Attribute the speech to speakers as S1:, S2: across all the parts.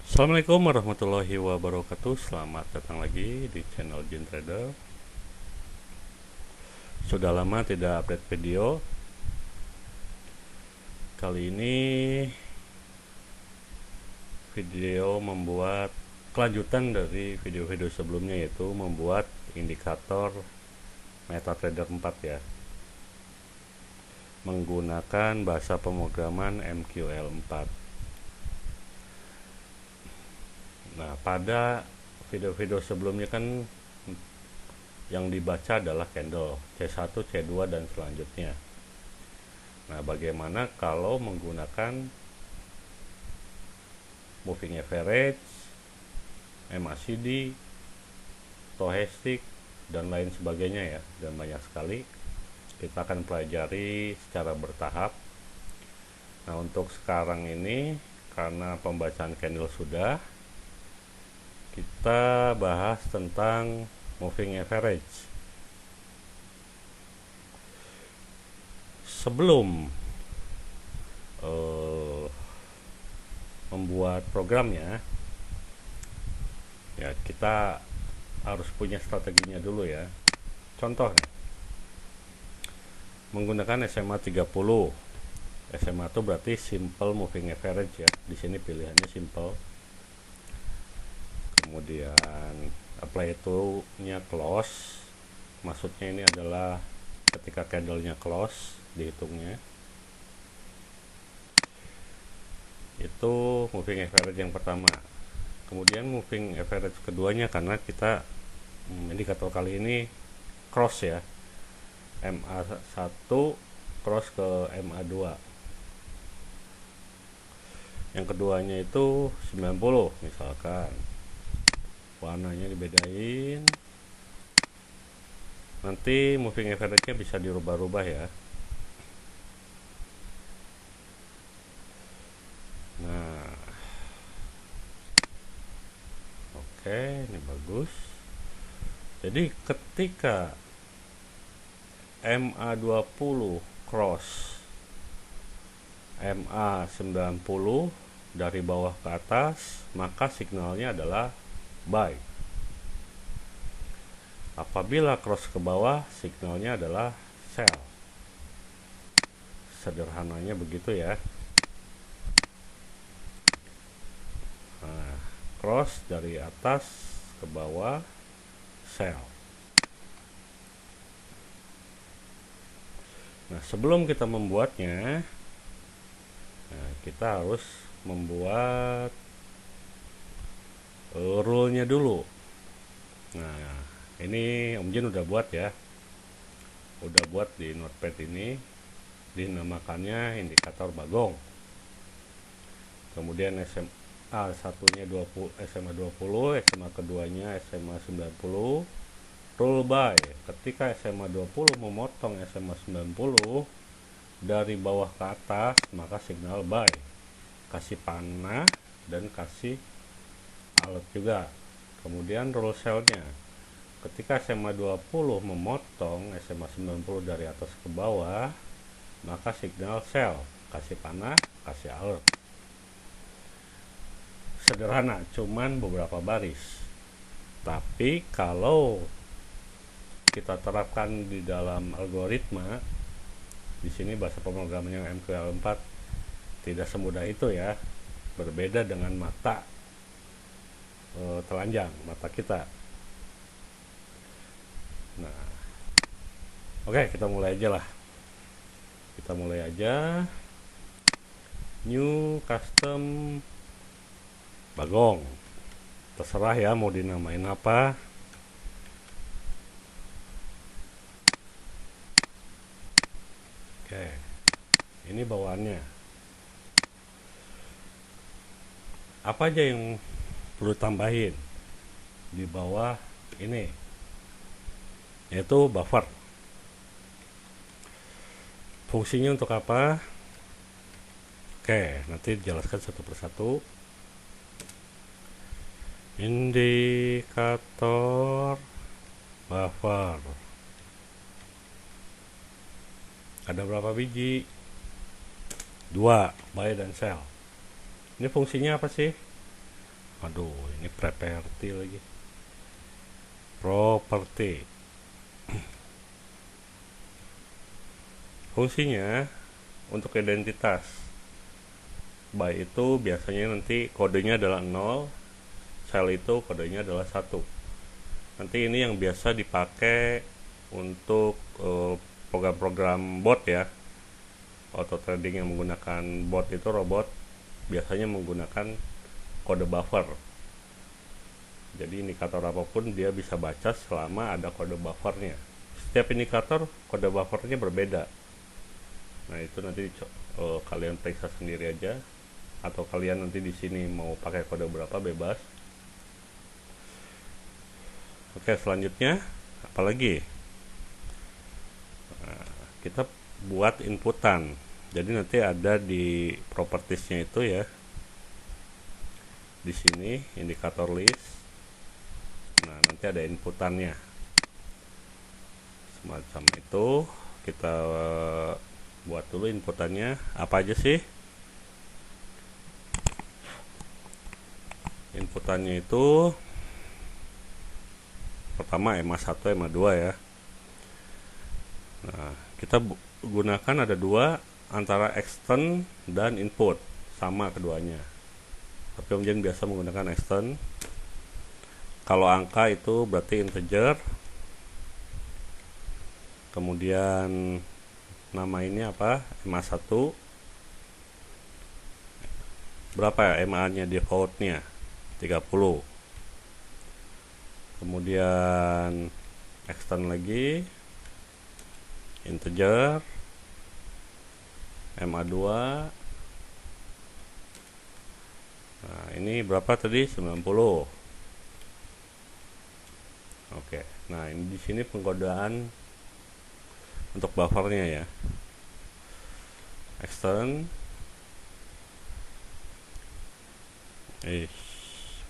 S1: Assalamualaikum warahmatullahi wabarakatuh. Selamat datang lagi di channel Jin Trader. Sudah lama tidak update video. Kali ini video membuat kelanjutan dari video-video sebelumnya, yaitu membuat indikator MetaTrader 4 ya, menggunakan bahasa pemrograman MQL 4. Nah, pada video-video sebelumnya kan yang dibaca adalah candle C1, C2 dan selanjutnya. Nah, bagaimana kalau menggunakan moving average, MACD, stochastic dan lain sebagainya ya, dan banyak sekali. Kita akan pelajari secara bertahap. Nah, untuk sekarang ini karena pembacaan candle sudah, kita bahas tentang moving average. Sebelum membuat programnya, ya kita harus punya strateginya dulu ya. Contoh nih, menggunakan SMA 30. SMA itu berarti simple moving average ya. Di sini pilihannya simple. Kemudian apply itu nya close. Maksudnya ini adalah ketika candlenya close dihitungnya. Itu moving average yang pertama. Kemudian moving average keduanya, karena kita indikator kali ini cross ya, MA1 cross ke MA2. Yang keduanya itu 90 misalkan, warnanya dibedain, nanti moving average-nya bisa dirubah-rubah ya. Nah, oke, ini bagus. Jadi ketika MA20 cross MA90 dari bawah ke atas, maka signalnya adalah buy. Apabila cross ke bawah, signalnya adalah sell. Sederhananya begitu ya. Nah, cross dari atas ke bawah, sell. Nah, sebelum kita membuatnya, kita harus membuat rule-nya dulu. Nah, ini Om Jin udah buat ya. Udah buat di notepad ini. Dinamakannya indikator bagong. Kemudian SMA satunya 20, SMA 20, SMA keduanya SMA 90. Rule buy, ketika SMA 20 memotong SMA 90 dari bawah ke atas, maka signal buy. Kasih panah dan kasih alert juga. Kemudian rule sell-nya, ketika SMA 20 memotong SMA 90 dari atas ke bawah, maka signal sell. Kasih panah, kasih alert. Sederhana, cuman beberapa baris. Tapi kalau kita terapkan di dalam algoritma, di sini bahasa pemrograman yang MQL4 tidak semudah itu ya. Berbeda dengan mata telanjang, mata kita. Nah, oke, kita mulai aja lah. Kita mulai aja. New custom bagong. Terserah ya mau dinamain apa. Oke, ini bawaannya. Apa aja yang perlu tambahin di bawah ini? Yaitu buffer. Fungsinya untuk apa? Oke, nanti dijelaskan satu persatu. Indikator buffer. Ada berapa biji? 2, buy dan sell. Ini fungsinya apa sih? Aduh, ini properti lagi. Properti. Fungsinya untuk identitas. Byte itu biasanya nanti kodenya adalah 0, cell itu kodenya adalah 1. Nanti ini yang biasa dipakai untuk program-program bot ya. Auto trading yang menggunakan bot itu, robot biasanya menggunakan kode buffer. Jadi indikator apapun dia bisa baca selama ada kode buffernya. Setiap indikator kode buffernya berbeda. Nah itu nanti kalian periksa sendiri aja, atau kalian nanti di sini mau pakai kode berapa bebas. Oke, selanjutnya apalagi? Nah, kita buat inputan. Jadi nanti ada di propertiesnya itu ya. Di sini indikator list. Nah, nanti ada inputannya. Semacam itu. Kita buat dulu inputannya. Apa aja sih? Inputannya itu pertama EMA1, EMA2 ya. Nah, kita gunakan ada dua, antara extern dan input, sama keduanya. Tapi Om Jeng biasa menggunakan extern. Kalau angka itu berarti integer. Kemudian nama ini apa? EMA1. Berapa ya EMA-nya defaultnya? 30. Kemudian extend lagi integer MA2. Nah, ini berapa tadi? 90. Oke. Nah, ini di sini pengkodaan untuk buffernya ya. Extend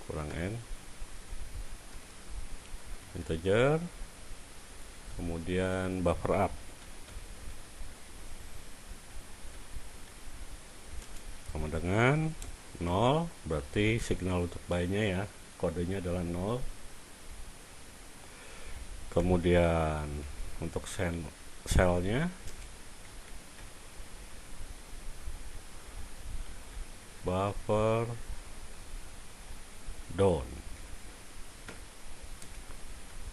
S1: kurang n integer, kemudian buffer up. Sama dengan 0, berarti signal untuk byte-nya ya, kodenya adalah 0. Kemudian untuk cell-nya buffer down.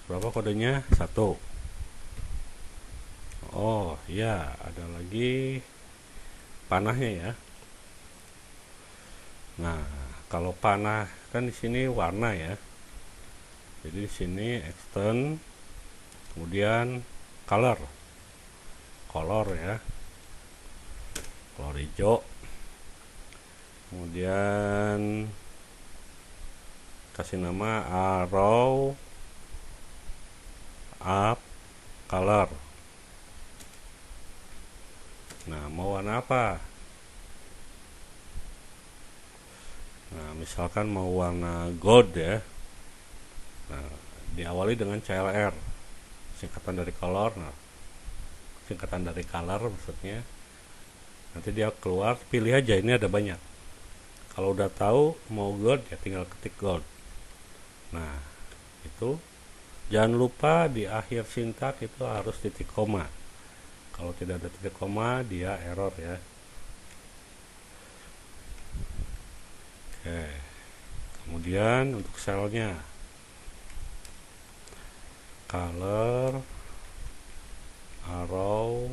S1: Berapa kodenya? 1. Oh ya, ada lagi panahnya ya. Nah, kalau panah kan di sini warna ya. Jadi di sini extend, kemudian color ya, color hijau. Kemudian kasih nama arrow up color. Nah, mau warna apa? Nah, misalkan mau warna gold ya. Nah, diawali dengan CLR, singkatan dari color. Nah, singkatan dari color maksudnya. Nanti dia keluar, pilih aja, ini ada banyak. Kalau udah tahu mau gold ya tinggal ketik gold. Nah, itu jangan lupa di akhir sintak itu harus titik koma. Kalau tidak ada titik koma dia error ya. Oke. Kemudian untuk selnya color arrow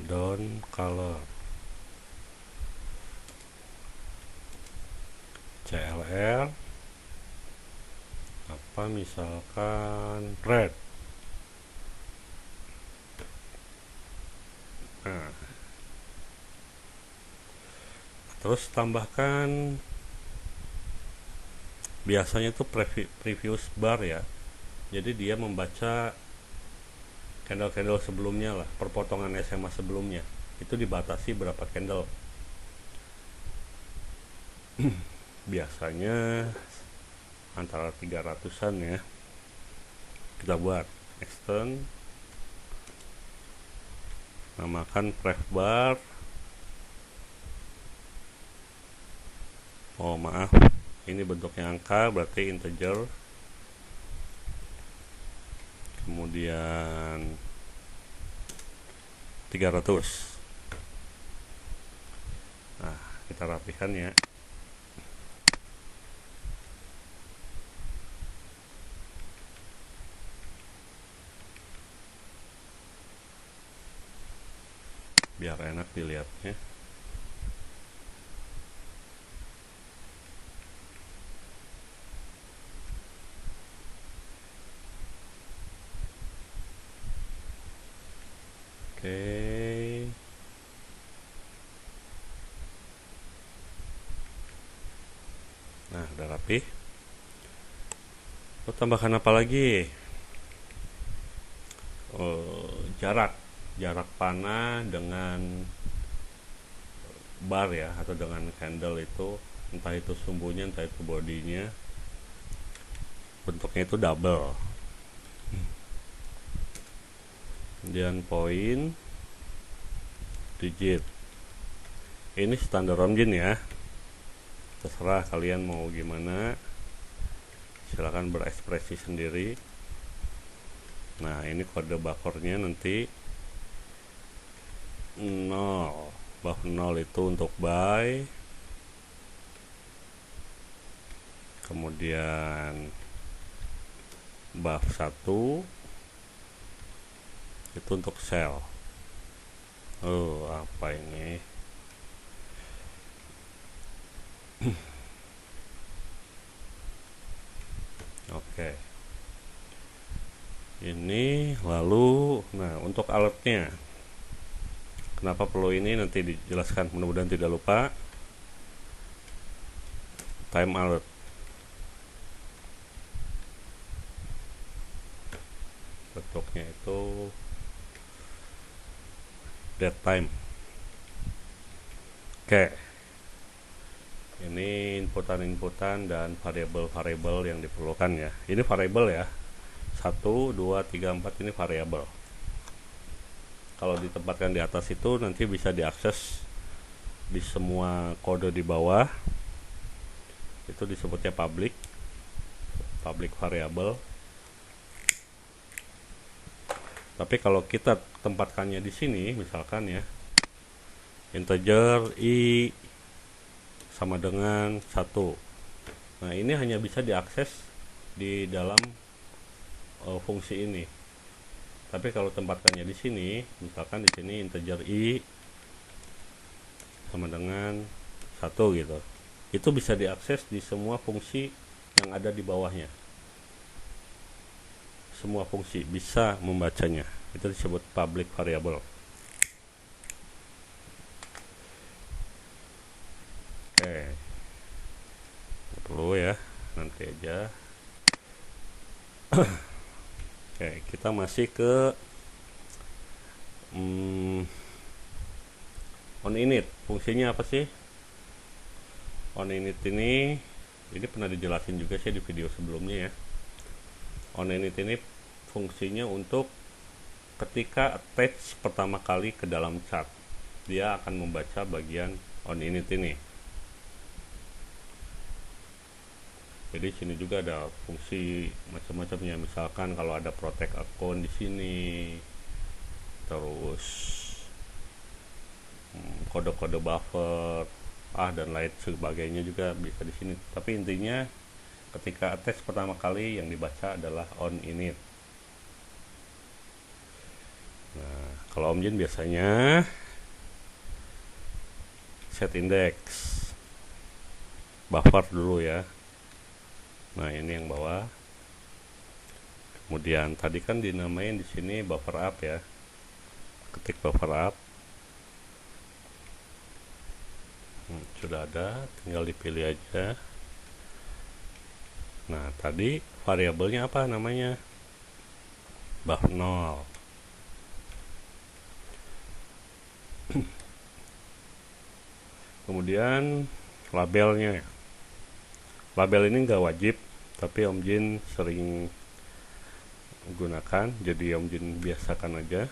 S1: down color, CLR apa misalkan red. Nah, terus tambahkan biasanya itu previous bar ya. Jadi dia membaca candle-candle sebelumnya lah, perpotongan SMA sebelumnya. Itu dibatasi berapa candle. Biasanya antara 300-an ya. Kita buat extend, namakan pref bar, Oh maaf, ini bentuknya angka berarti integer, kemudian 300. Nah, kita rapikan ya. Biar enak dilihatnya. Oke. Nah, udah rapi. Lo tambahkan apa lagi? Jarak panah dengan bar ya, atau dengan candle itu, entah itu sumbunya entah itu bodinya, bentuknya itu double. Kemudian poin, digit. Ini standar Omjin ya, terserah kalian mau gimana, silahkan berekspresi sendiri. Nah, ini kode bakornya nanti 0. Buff 0 itu untuk buy, kemudian buff 1 itu untuk sell. Apa ini? Oke. Ini lalu, nah untuk alertnya, kenapa perlu ini nanti dijelaskan, mudah-mudahan tidak lupa. Time alert. Bentuknya itu dead time. Oke. Ini inputan dan variabel-variabel yang diperlukan ya. Ini variabel ya. 1, 2, 3, 4 ini variabel. Kalau ditempatkan di atas itu nanti bisa diakses di semua kode di bawah. Itu disebutnya public variable. Tapi kalau kita tempatkannya di sini, misalkan ya, integer i sama dengan 1. Nah, ini hanya bisa diakses di dalam fungsi ini. Tapi kalau tempatkannya di sini, misalkan di sini integer i sama dengan 1 gitu. Itu bisa diakses di semua fungsi yang ada di bawahnya. Semua fungsi bisa membacanya. Itu disebut public variable. Oke. Perlu ya, nanti aja. Oke, kita masih ke on init. Fungsinya apa sih? On init ini pernah dijelasin juga sih di video sebelumnya ya. On init ini fungsinya untuk ketika attach pertama kali ke dalam chart, dia akan membaca bagian on init ini. Jadi sini juga ada fungsi macam-macamnya. Misalkan kalau ada protect account di sini, terus kode-kode buffer, dan lain sebagainya juga bisa di sini. Tapi intinya ketika attach pertama kali yang dibaca adalah on init. Nah, kalau Omjin biasanya set index buffer dulu ya. Nah, ini yang bawah. Kemudian tadi kan dinamain di sini buffer up ya. Ketik buffer up. Sudah ada, tinggal dipilih aja. Nah, tadi variabelnya apa namanya? Buff 0. Kemudian labelnya. Label ini nggak wajib, tapi Omjin sering gunakan, jadi Omjin biasakan aja.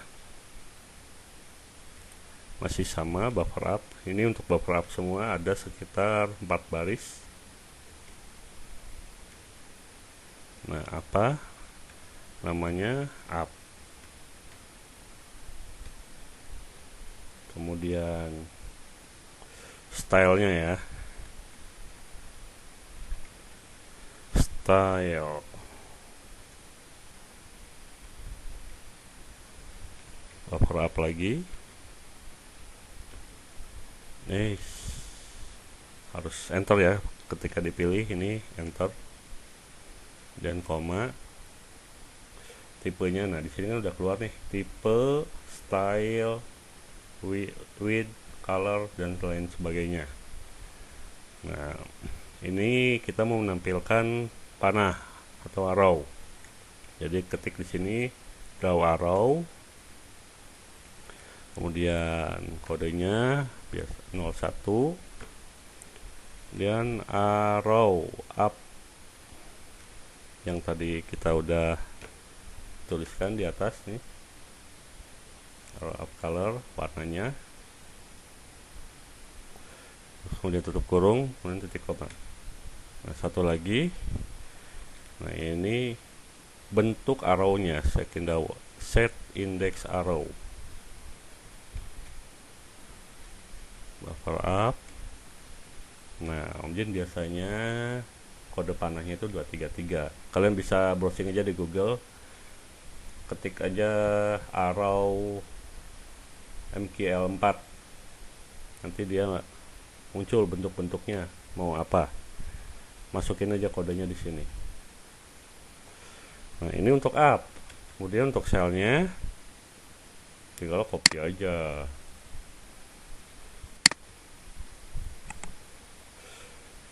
S1: masih sama buffer up. Ini untuk buffer up semua ada sekitar 4 baris. Nah, apa namanya? Up. Kemudian stylenya ya, style. Buffer up lagi. Harus enter ya ketika dipilih, ini enter dan koma. Tipenya, nah di sini kan udah keluar nih, tipe, style, width, color dan lain sebagainya. Nah, ini kita mau menampilkan panah atau arrow. Jadi ketik di sini draw arrow. Kemudian kodenya biasa 01. Dan arrow up yang tadi kita udah tuliskan di atas nih, arrow up color, warnanya. Kemudian tutup kurung, kemudian titik koma. Nah, satu lagi. Nah, ini bentuk arrow-nya, set index arrow. Buffer up. Nah, Om Jin biasanya kode panahnya itu 233. Kalian bisa browsing aja di Google, ketik aja arrow MQL4, nanti dia muncul bentuk-bentuknya mau apa, masukin aja kodenya di sini. Nah, ini untuk up. Kemudian untuk selnya tinggal copy aja.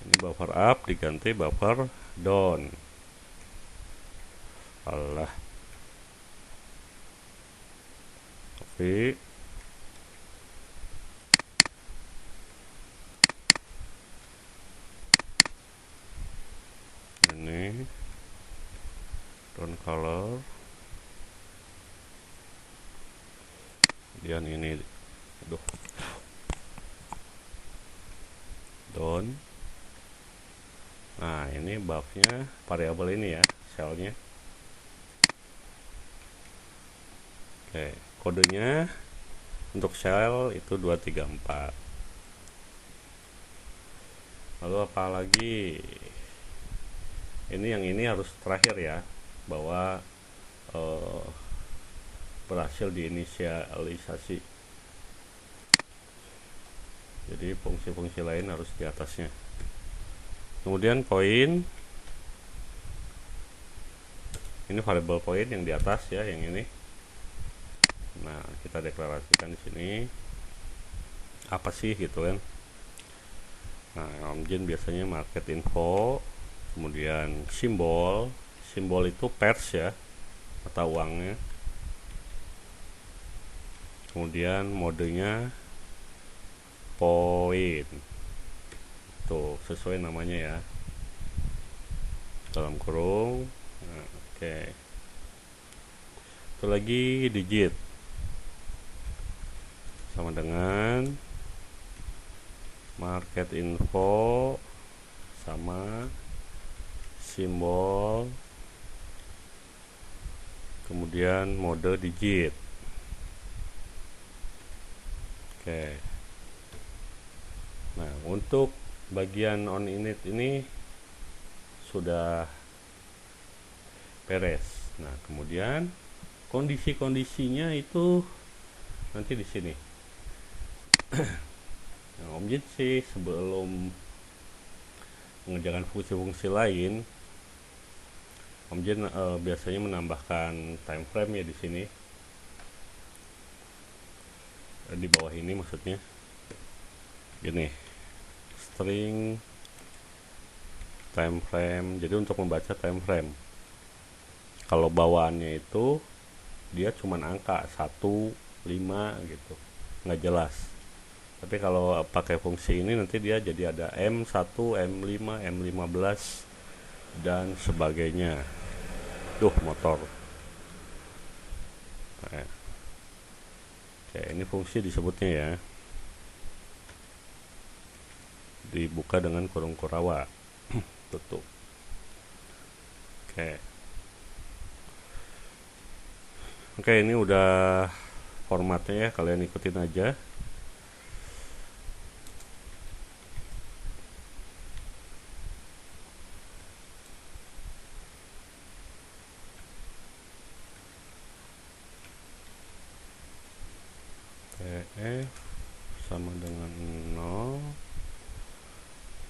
S1: Ini buffer up diganti buffer down. Allah. Copy. Ini down color. Kemudian ini, aduh, down. Nah, ini buffnya variabel ini ya, selnya. Oke, kodenya untuk sel itu 234. Lalu apa lagi? Yang ini harus terakhir ya, bahwa berhasil diinisialisasi. Jadi fungsi-fungsi lain harus di atasnya. Kemudian poin, ini variabel poin yang di atas ya, yang ini. Nah, kita deklarasikan di sini apa sih gitu kan. Nah, Om Jin biasanya market info, kemudian simbol itu pers ya, mata uangnya. Kemudian modenya poin, tuh sesuai namanya ya, dalam kurung. Nah, oke. Itu lagi digit sama dengan market info sama simbol, kemudian mode digit. Oke. Nah, untuk bagian on init ini sudah beres. Nah, kemudian kondisi-kondisinya itu nanti di sini. Nah, Om Jin sih sebelum mengerjakan fungsi-fungsi lain, Om Jin biasanya menambahkan time frame ya di sini, di bawah ini maksudnya. Gini, string time frame. Jadi untuk membaca time frame, kalau bawaannya itu dia cuman angka 1, 5 gitu, nggak jelas. Tapi kalau pakai fungsi ini nanti dia jadi ada M1, M5, M15 dan sebagainya. Duh, motor. Nah, Oke, ini fungsi disebutnya ya, dibuka dengan kurung kurawa. Tutup. Oke, ini udah formatnya ya, kalian ikutin aja. TF sama dengan 0,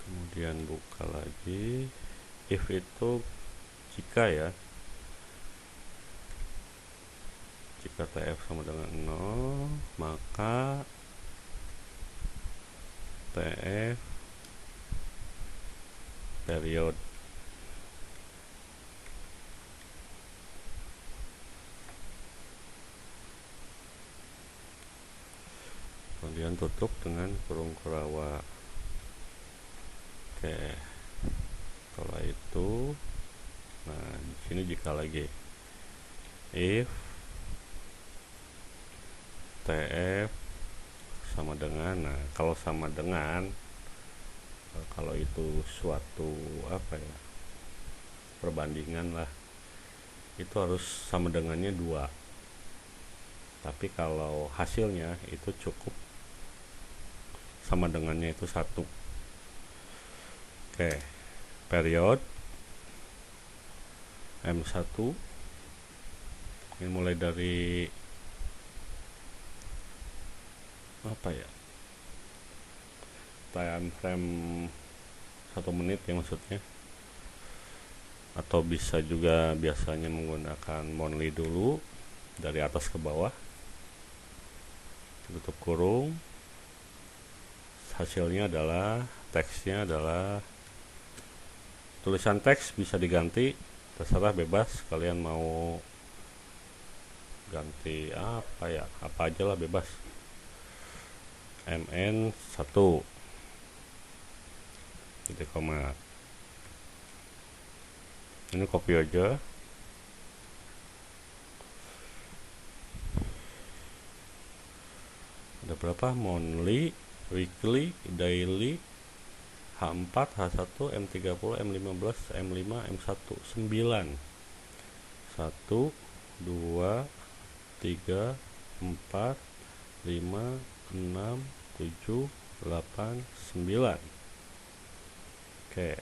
S1: kemudian buka lagi. If itu jika ya, jika TF sama dengan 0, maka TF period. Kemudian tutup dengan kurung kurawa. Oke, setelah itu, nah di sini jika lagi, if TF sama dengan, nah kalau sama dengan, kalau itu suatu apa ya, perbandingan lah, itu harus sama dengannya 2. Tapi kalau hasilnya itu cukup sama dengannya itu 1. Oke, period M1 ini mulai dari apa ya, time frame 1 menit ya maksudnya, atau bisa juga biasanya menggunakan monthly dulu dari atas ke bawah, tutup kurung. Hasilnya adalah, teksnya adalah, tulisan teks bisa diganti, terserah, bebas, kalian mau ganti apa ya, apa aja lah, bebas. MN 1 titik koma, ini copy aja. Ada berapa? Monthly, weekly, daily, H4, H1, M30, M15, M5, M1, 9. 1, 2, 3, 4, 5, 6, 7, 8, 9. Oke,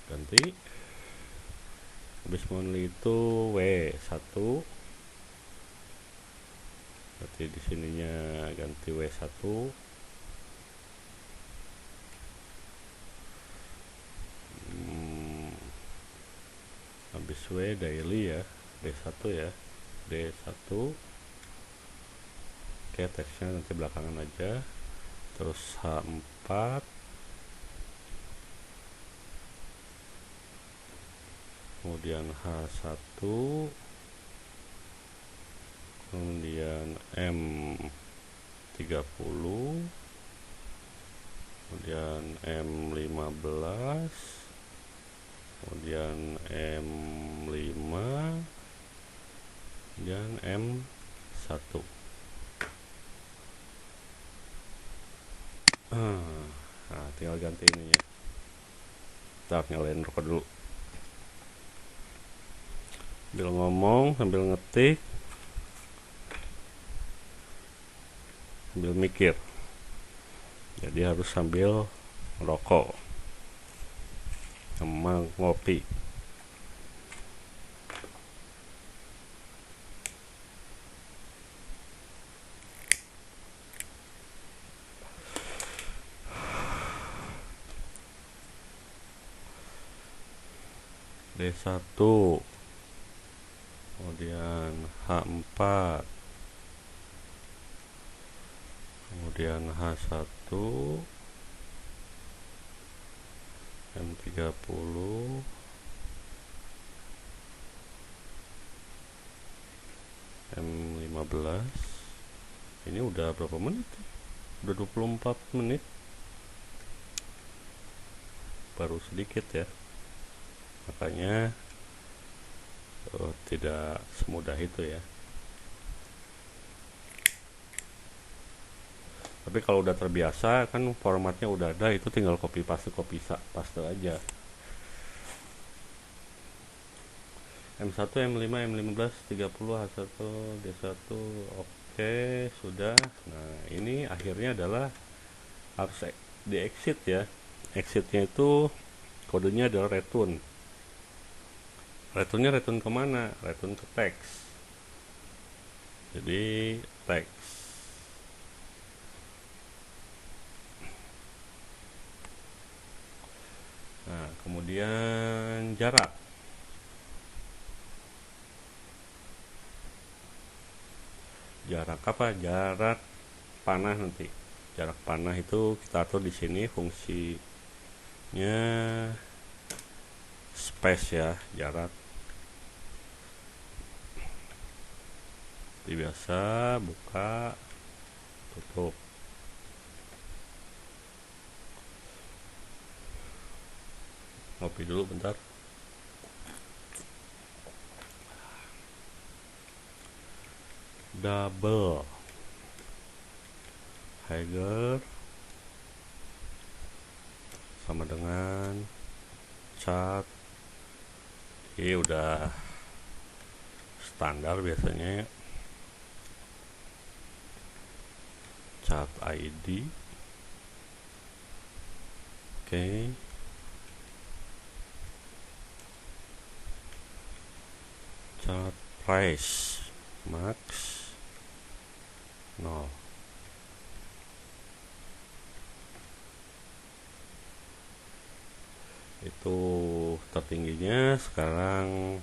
S1: ganti. Habis monthly itu W1, berarti di sininya ganti W1. Habis W daily ya, D1 ya, D1. Oke, teksnya nanti belakangan aja. Terus H4, kemudian H1, kemudian M30, kemudian M15, kemudian M5, dan M1. Nah, tinggal ganti ininya. Ntar nyalain rokok dulu, sambil ngomong, sambil ngetik, sambil mikir. Jadi harus sambil ngerokok sama ngopi. D1, kemudian H4, kemudian H1, M30, M15. Ini udah berapa menit? Udah 24 menit, baru sedikit ya. Makanya tidak semudah itu ya. Tapi kalau udah terbiasa kan formatnya udah ada, itu tinggal copy paste aja. M1, M5, M15, 30, H1, D1. Oke, sudah. Nah, ini akhirnya adalah harus di exit ya. Exitnya itu kodenya adalah return. Returnnya return kemana? Return ke teks. Jadi teks. Nah, kemudian jarak. Jarak apa? Jarak panah nanti. Jarak panah itu kita atur di sini, fungsinya space ya, jarak. Seperti biasa, buka, tutup. Ngopi dulu bentar. Double Higher sama dengan cat. Ini udah standar biasanya ya. Cat ID. Oke. Cat price max 0. Itu tertingginya, sekarang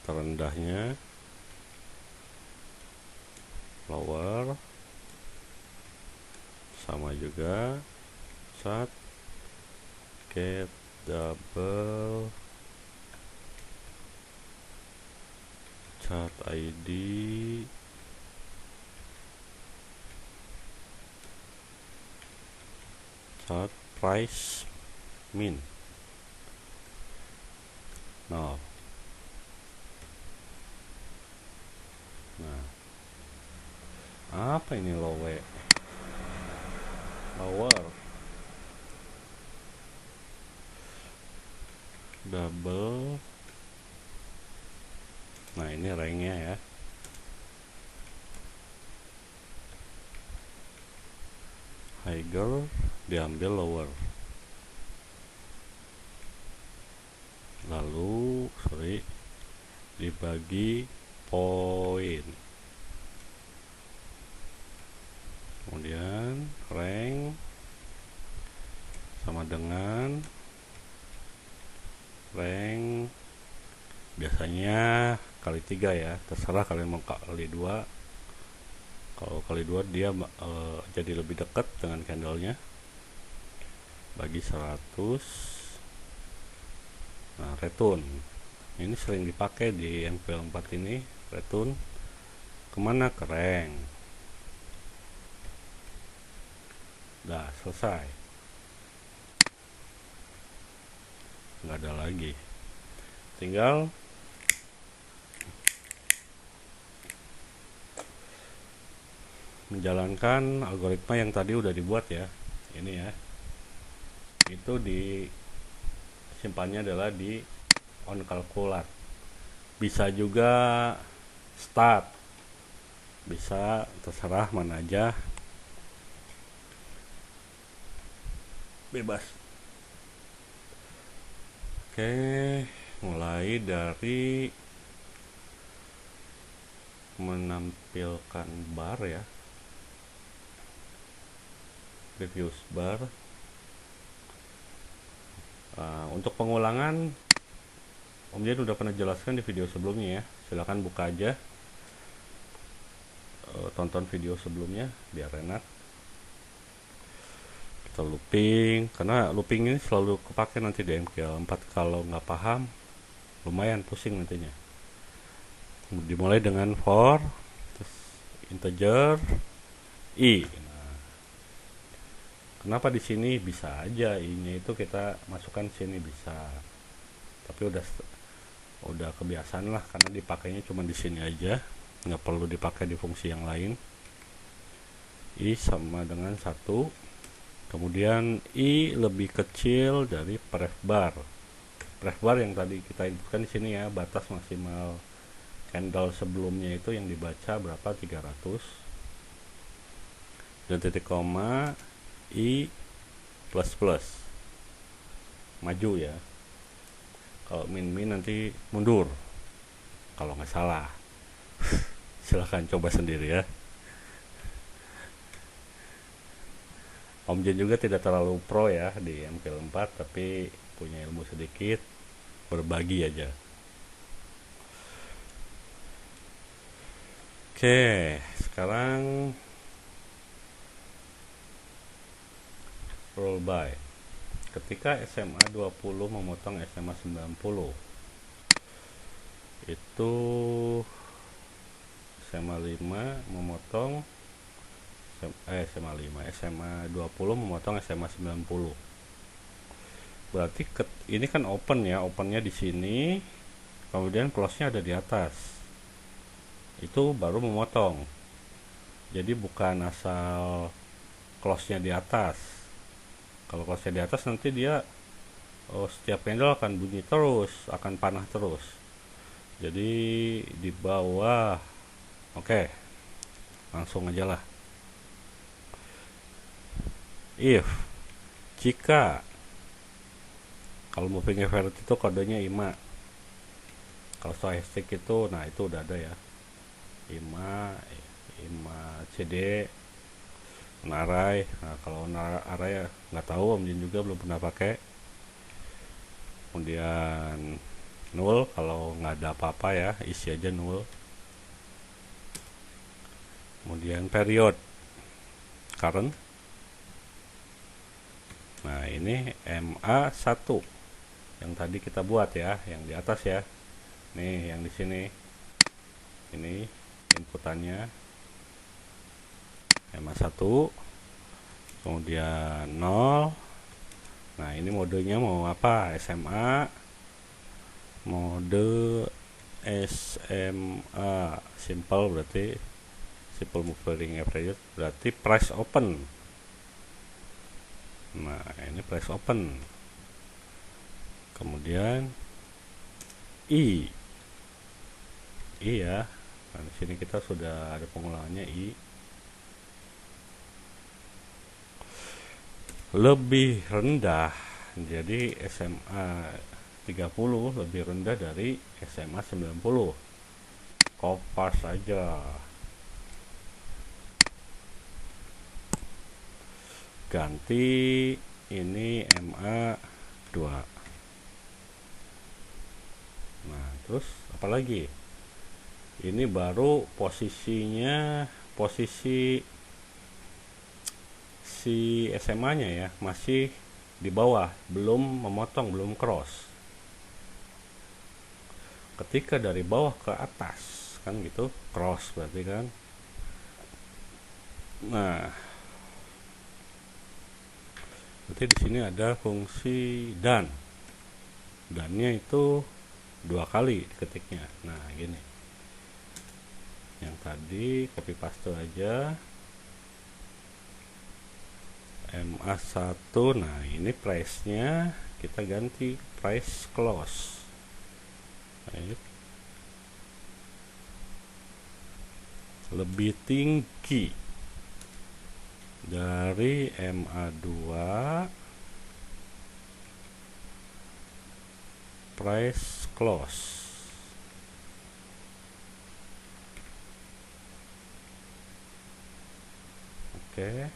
S1: terendahnya lower sama juga cat get double cat ID cat price min 0. Nah, apa ini lower double. Nah, ini ranknya ya. Higher diambil lower, lalu dibagi poin, kemudian rank sama dengan rank biasanya kali 3 ya, terserah kalian mau kali 2. Kalau kali 2 dia jadi lebih dekat dengan candlenya, bagi 100. Nah, return ini sering dipakai di MPL4 ini. Return kemana? Ke rank. Udah selesai, nggak ada lagi, tinggal menjalankan algoritma yang tadi udah dibuat ya. Ini ya, itu simpannya adalah di on calculate. Bisa juga start, bisa, terserah mana aja, bebas. Oke, mulai dari menampilkan bar ya, previous bar. Untuk pengulangan Om Jen udah pernah jelaskan di video sebelumnya ya, silahkan buka aja, tonton video sebelumnya biar enak. Kita looping, karena looping ini selalu kepake nanti di MQL4. Kalau nggak paham lumayan pusing nantinya. Dimulai dengan for, terus integer i. Kenapa di sini bisa aja i-nya itu kita masukkan sini bisa, tapi udah udah kebiasaan lah karena dipakainya cuma di sini aja, nggak perlu dipakai di fungsi yang lain. I sama dengan 1. Kemudian I lebih kecil dari pref bar. Pref bar yang tadi kita inputkan di sini ya, batas maksimal candle sebelumnya itu yang dibaca berapa, 300. Dan titik koma I plus plus, maju ya. Kalau min nanti mundur kalau nggak salah. Silahkan coba sendiri ya. Om Jin juga tidak terlalu pro ya di MQL4, tapi punya ilmu sedikit, berbagi aja. Oke, sekarang roll by. Ketika SMA 20 memotong SMA 90, itu SMA 5 memotong SMA 20 memotong SMA 90. Berarti ini kan open ya, opennya di sini, kemudian close-nya ada di atas. Itu baru memotong. Jadi bukan asal close-nya di atas. Kalau close-nya di atas nanti dia setiap candle akan bunyi terus, akan panah terus. Jadi di bawah. Oke. Langsung aja lah. If jika kalau moving average itu kodenya IMA, kalau stochastic itu nah itu udah ada ya, IMA CD narai. Nah kalau narai nggak tahu, Om Jin juga belum pernah pakai. Kemudian null kalau nggak ada apa-apa ya, isi aja null. Kemudian period current. Nah ini MA1 yang tadi kita buat ya, yang di atas ya. Nih yang di sini. Ini inputannya MA1. Kemudian 0. Nah ini modenya mau apa? SMA. Mode SMA simple, berarti simple moving average, berarti price open. Nah ini price open. Kemudian I ya. Nah di sini kita sudah ada pengulangannya. I lebih rendah, jadi SMA 30 lebih rendah dari SMA 90. Kopas saja. Ganti ini MA2. Nah terus apa lagi, ini baru posisinya, posisi si SMA nya ya masih di bawah, belum memotong, belum cross. Ketika dari bawah ke atas kan gitu, cross berarti kan. Nah berarti di sini ada fungsi dan. Dannya itu 2 kali ketiknya. Nah gini, yang tadi copy paste aja MA1. Nah ini price nya kita ganti price close. Nah, lebih tinggi dari MA2 price close. Oke.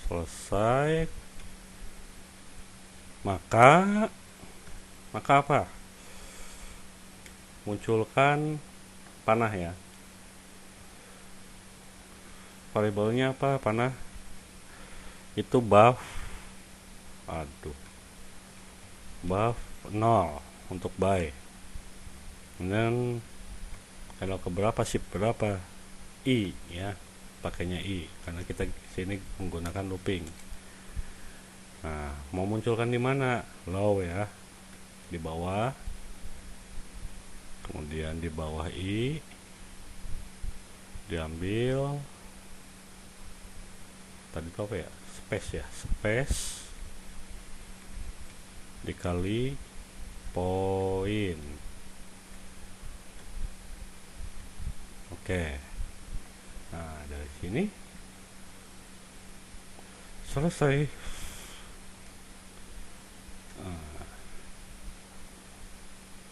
S1: Selesai. Maka apa? Munculkan panah ya. Variabelnya apa panah? Itu buff. Buff 0 untuk buy. Dan kalau keberapa, shift berapa? I ya. Pakainya I karena kita sini menggunakan looping. Nah, mau munculkan di mana? Low ya, di bawah, kemudian di bawah I diambil tadi itu apa ya, space ya, space dikali poin. Oke, nah dari sini selesai.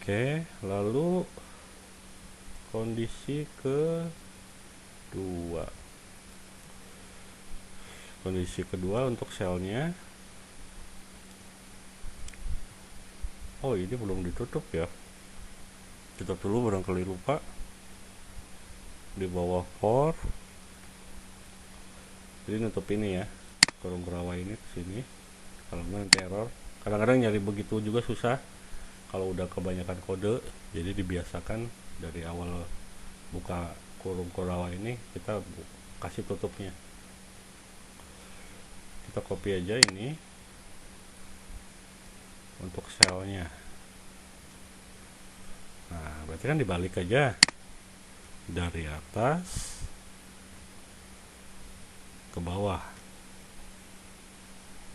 S1: Oke, lalu kondisi kedua. Kondisi kedua untuk selnya. Oh, ini belum ditutup ya. Tutup dulu barangkali lupa. Di bawah for. Jadi nutup ini ya. Kurung kerawa ini ke sini. Kalau nanti error. Kadang-kadang nyari begitu juga susah. Kalau udah kebanyakan kode, jadi dibiasakan dari awal buka kurung kurawa ini kita kasih tutupnya. Kita copy aja ini untuk selnya. Nah, berarti kan dibalik aja dari atas ke bawah.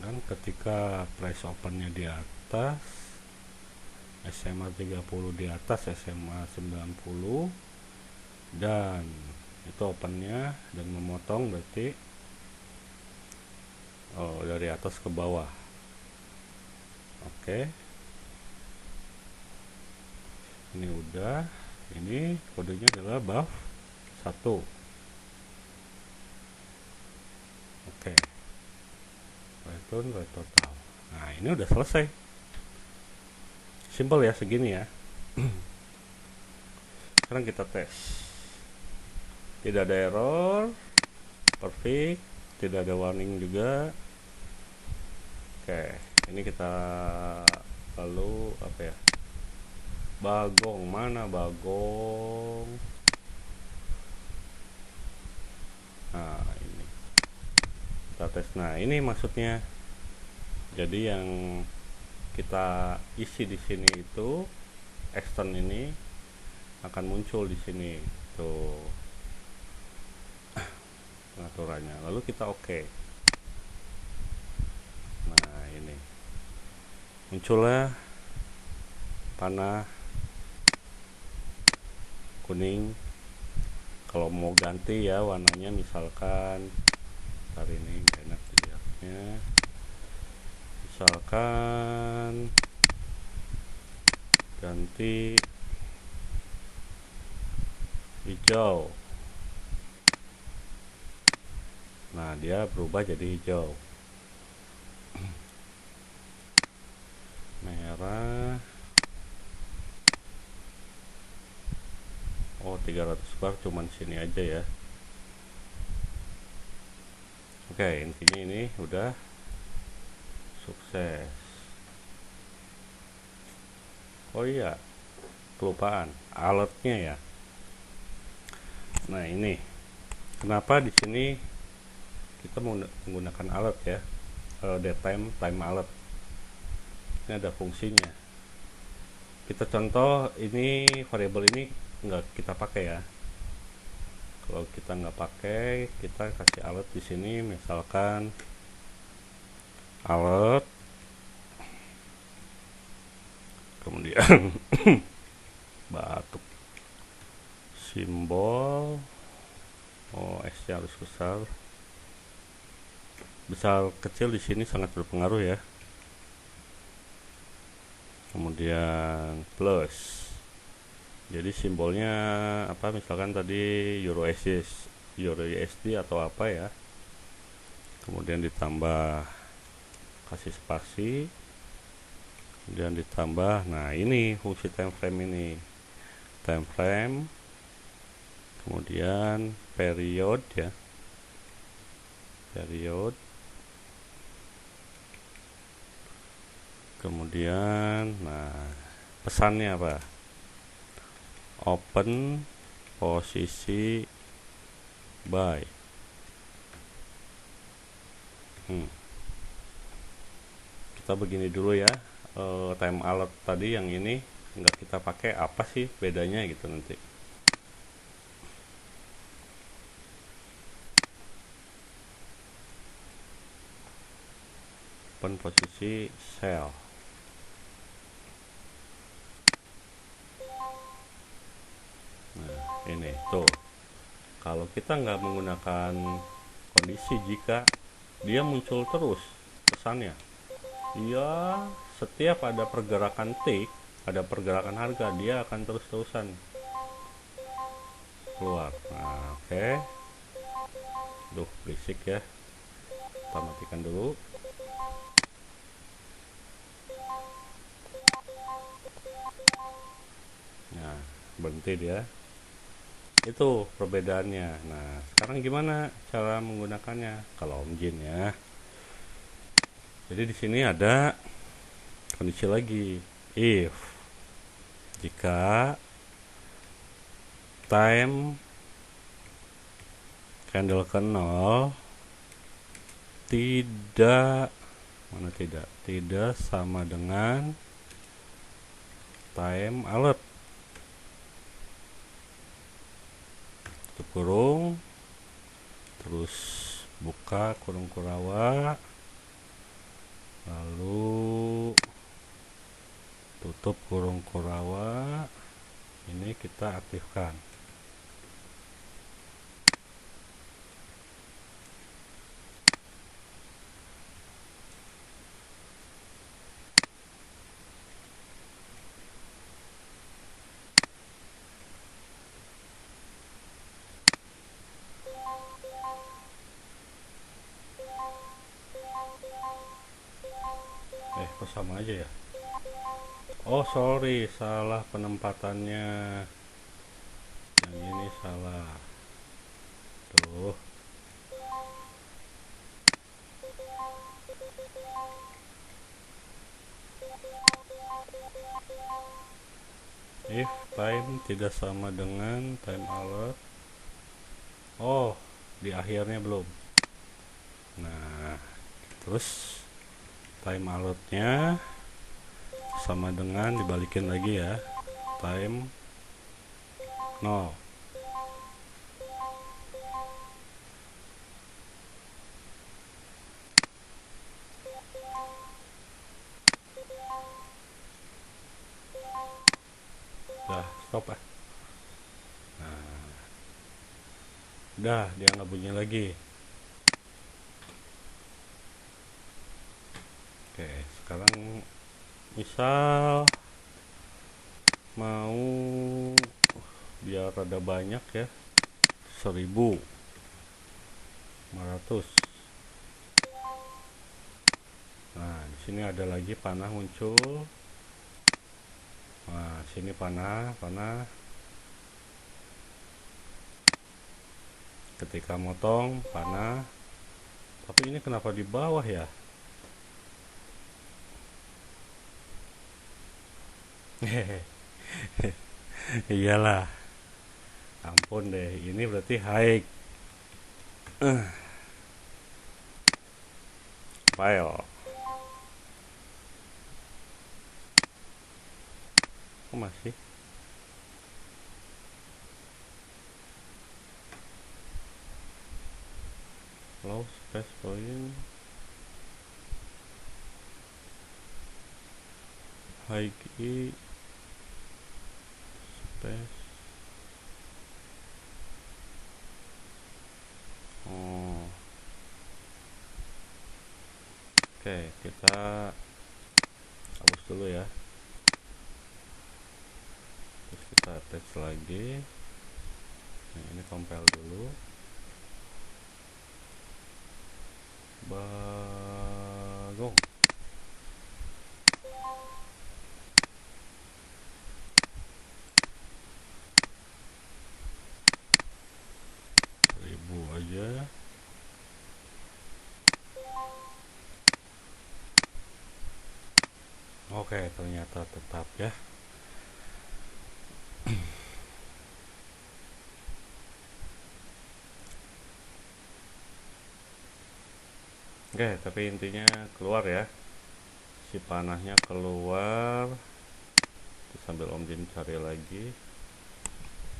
S1: Dan ketika price opennya di atas, SMA 30 di atas SMA 90, dan itu opennya dan memotong berarti dari atas ke bawah. Oke, ini udah, ini kodenya adalah buff 1. Oke, return right total. Nah, ini udah selesai. Simple ya, segini ya. Sekarang kita tes. Tidak ada error, perfect, tidak ada warning juga. Oke, ini kita lalu apa ya? Bagong, mana bagong? Nah, ini. Kita tes. Nah, ini maksudnya. Jadi yang kita isi di sini itu extern ini akan muncul di sini tuh pengaturannya. Lalu kita oke. Nah, ini muncullah panah kuning. Kalau mau ganti ya warnanya, misalkan hari ini gak enak dilihatnya, misalkan ganti hijau. Nah, dia berubah jadi hijau. Merah. Oh, 300 bar cuman sini aja ya. Oke, intinya ini udah sukses. Oh iya, kelupaan alertnya ya. Nah, ini kenapa di sini kita menggunakan alert ya, daytime time alert. Ini ada fungsinya. Kita contoh, ini variabel ini nggak kita pakai ya. Kalau kita nggak pakai, kita kasih alert di sini, misalkan alert, kemudian batuk, simbol, oh S-nya harus besar, besar kecil di sini sangat berpengaruh ya. Kemudian plus. Jadi simbolnya apa, misalkan tadi Euro USD atau apa ya. Kemudian ditambah kasih spasi. Kemudian ditambah, nah ini fungsi time frame ini. Time frame. Kemudian period ya. Period. Kemudian nah pesannya apa? Open posisi buy. hmm. Kita begini dulu ya. Time alert tadi yang ini nggak kita pakai, apa sih bedanya gitu nanti. Open posisi sell. Nah ini tuh, kalau kita nggak menggunakan kondisi jika, dia muncul terus pesannya. Iya, setiap ada pergerakan tick, ada pergerakan harga, dia akan terus-terusan keluar. Nah, oke. Duh, berisik ya. Kita matikan dulu. Nah, berhenti dia. Itu perbedaannya. Nah, sekarang gimana cara menggunakannya? Kalau Om Jin ya. Jadi di sini ada kondisi lagi. If jika time candle ke 0 tidak tidak sama dengan time alert, tutup kurung, terus buka kurung kurawa, lalu tutup kurung kurawa, ini kita aktifkan. Kok sama aja ya? Oh sorry, salah penempatannya, yang ini salah tuh. If time tidak sama dengan time alert, oh di akhirnya belum. Nah terus time alertnya sama dengan dibalikin lagi ya, time 0. Udah stop ah. Nah, udah dia nggak bunyi lagi. Oke, sekarang misal mau biar rada banyak ya, 1500. Nah di sini ada lagi panah muncul. Nah sini panah ketika motong panah, tapi ini kenapa di bawah ya? Iyalah, ampun deh, ini berarti high file. Kok masih low space point, high key space. Oh oke, kita hapus dulu ya, terus kita attach lagi. Nah, ini compile dulu. Bagong. Ribu aja. Oke, ternyata tetap ya. Oke, tapi intinya keluar ya, si panahnya keluar. Terus sambil Om Jin cari lagi,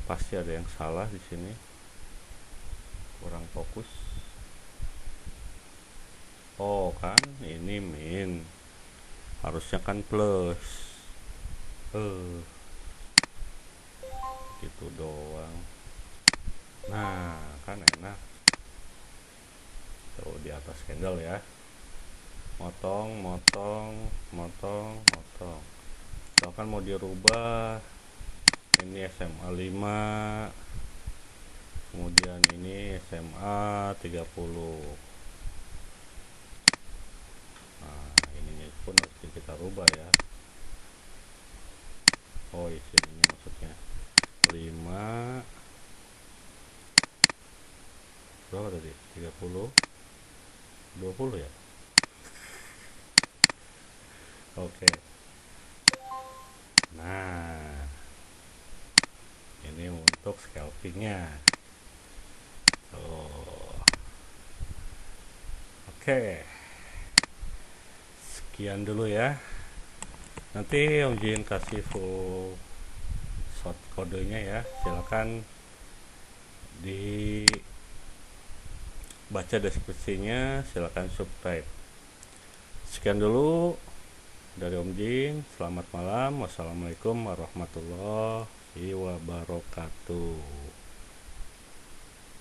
S1: pasti ada yang salah di sini, kurang fokus. Oh kan, ini min, harusnya kan plus. Gitu doang. Nah, kan enak. Tuh di atas candle ya. Motong, motong, motong, motong. Kalau kan mau dirubah, ini SMA 5, kemudian ini SMA 30. Nah, ininya pun harus kita rubah ya. Oh, isinya maksudnya 5 berapa tadi? 30 20 ya. Oke. Nah, ini untuk scalpingnya. Oh, oke. Sekian dulu ya. Nanti Om Jin kasih full short kodenya ya. Silakan dibaca deskripsinya, silakan subscribe. Sekian dulu dari Om Jin. Selamat malam. Wassalamualaikum warahmatullahi wabarakatuh.